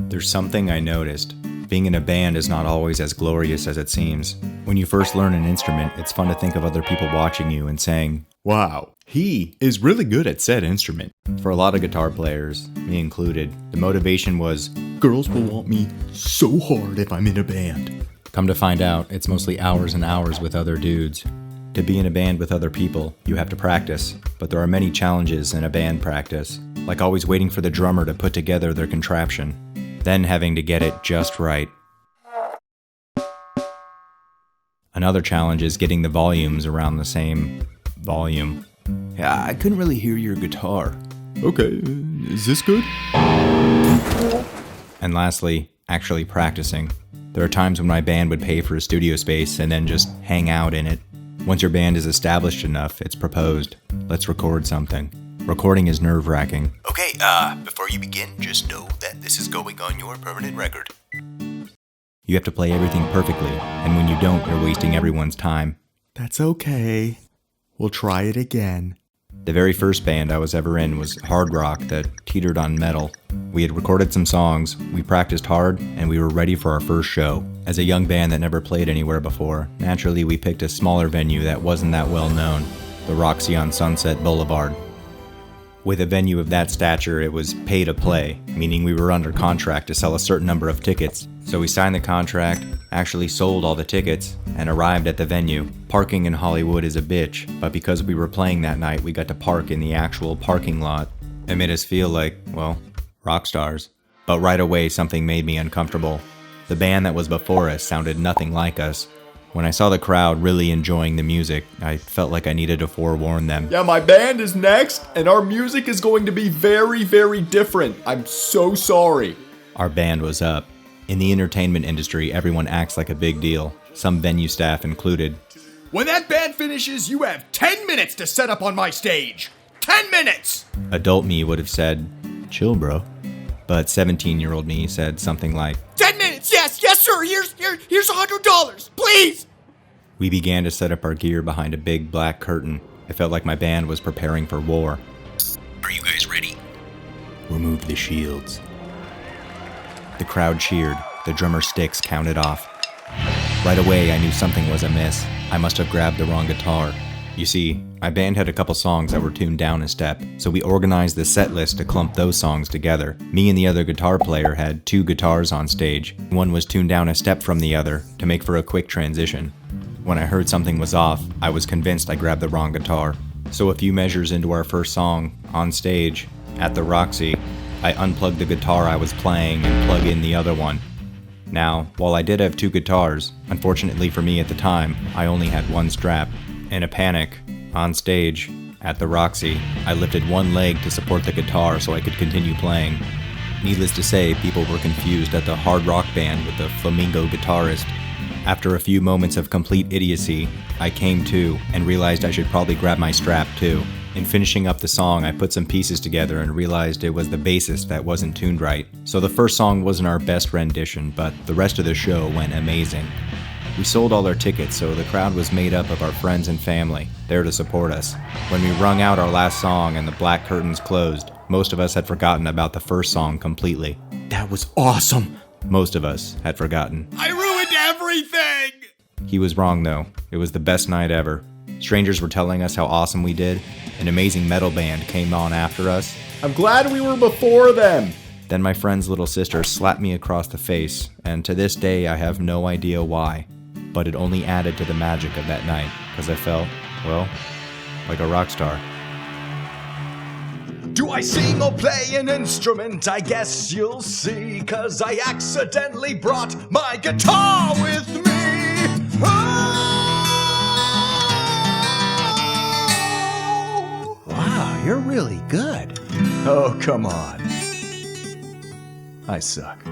There's something I noticed. Being in a band is not always as glorious as it seems. When you first learn an instrument, it's fun to think of other people watching you and saying, "Wow, he is really good at said instrument." For a lot of guitar players, me included, the motivation was, "Girls will want me so hard if I'm in a band." Come to find out, it's mostly hours and hours with other dudes. To be in a band with other people, you have to practice, but there are many challenges in a band practice, like always waiting for the drummer to put together their contraption, then having to get it just right. Another challenge is getting the volumes around the same volume. Yeah, I couldn't really hear your guitar. Okay, is this good? And lastly, actually practicing. There are times when my band would pay for a studio space and then just hang out in it. Once your band is established enough, it's proposed. Let's record something. Recording is nerve-wracking. Okay, before you begin, just know that this is going on your permanent record. You have to play everything perfectly, and when you don't, you're wasting everyone's time. That's okay. We'll try it again. The very first band I was ever in was hard rock that teetered on metal. We had recorded some songs, we practiced hard, and we were ready for our first show. As a young band that never played anywhere before, naturally we picked a smaller venue that wasn't that well known, the Roxy on Sunset Boulevard. With a venue of that stature, it was pay to play, meaning we were under contract to sell a certain number of tickets. So we signed the contract, actually sold all the tickets, and arrived at the venue. Parking in Hollywood is a bitch, but because we were playing that night, we got to park in the actual parking lot. It made us feel like, well, rock stars. But right away, something made me uncomfortable. The band that was before us sounded nothing like us. When I saw the crowd really enjoying the music, I felt like I needed to forewarn them. Yeah, my band is next, and our music is going to be very, very different. I'm so sorry. Our band was up. In the entertainment industry, everyone acts like a big deal, some venue staff included. When that band finishes, you have 10 minutes to set up on my stage. 10 minutes! Adult me would have said, "Chill, bro." But 17-year-old me said something like, 10 minutes, yes, sir, here's $100, please! We began to set up our gear behind a big black curtain. It felt like my band was preparing for war. Are you guys ready? Remove the shields. The crowd cheered. The drummer's sticks counted off. Right away, I knew something was amiss. I must have grabbed the wrong guitar. You see, my band had a couple songs that were tuned down a step, so we organized the set list to clump those songs together. Me and the other guitar player had 2 guitars on stage. One was tuned down a step from the other to make for a quick transition. When I heard something was off, I was convinced I grabbed the wrong guitar. So a few measures into our first song, on stage, at the Roxy, I unplugged the guitar I was playing and plugged in the other one. Now, while I did have 2 guitars, unfortunately for me at the time, I only had one strap. In a panic, on stage, at the Roxy, I lifted one leg to support the guitar so I could continue playing. Needless to say, people were confused at the hard rock band with the flamingo guitarist. After a few moments of complete idiocy, I came to and realized I should probably grab my strap too. In finishing up the song, I put some pieces together and realized it was the bassist that wasn't tuned right. So the first song wasn't our best rendition, but the rest of the show went amazing. We sold all our tickets, so the crowd was made up of our friends and family, there to support us. When we rung out our last song and the black curtains closed, most of us had forgotten about the first song completely. That was awesome. Most of us had forgotten. I ruined everything! He was wrong though. It was the best night ever. Strangers were telling us how awesome we did. An amazing metal band came on after us. I'm glad we were before them. Then my friend's little sister slapped me across the face, and to this day I have no idea why. But it only added to the magic of that night, because I felt, well, like a rock star. Do I sing or play an instrument? I guess you'll see, 'cause I accidentally brought my guitar with me. Wow, you're really good. Oh, come on. I suck.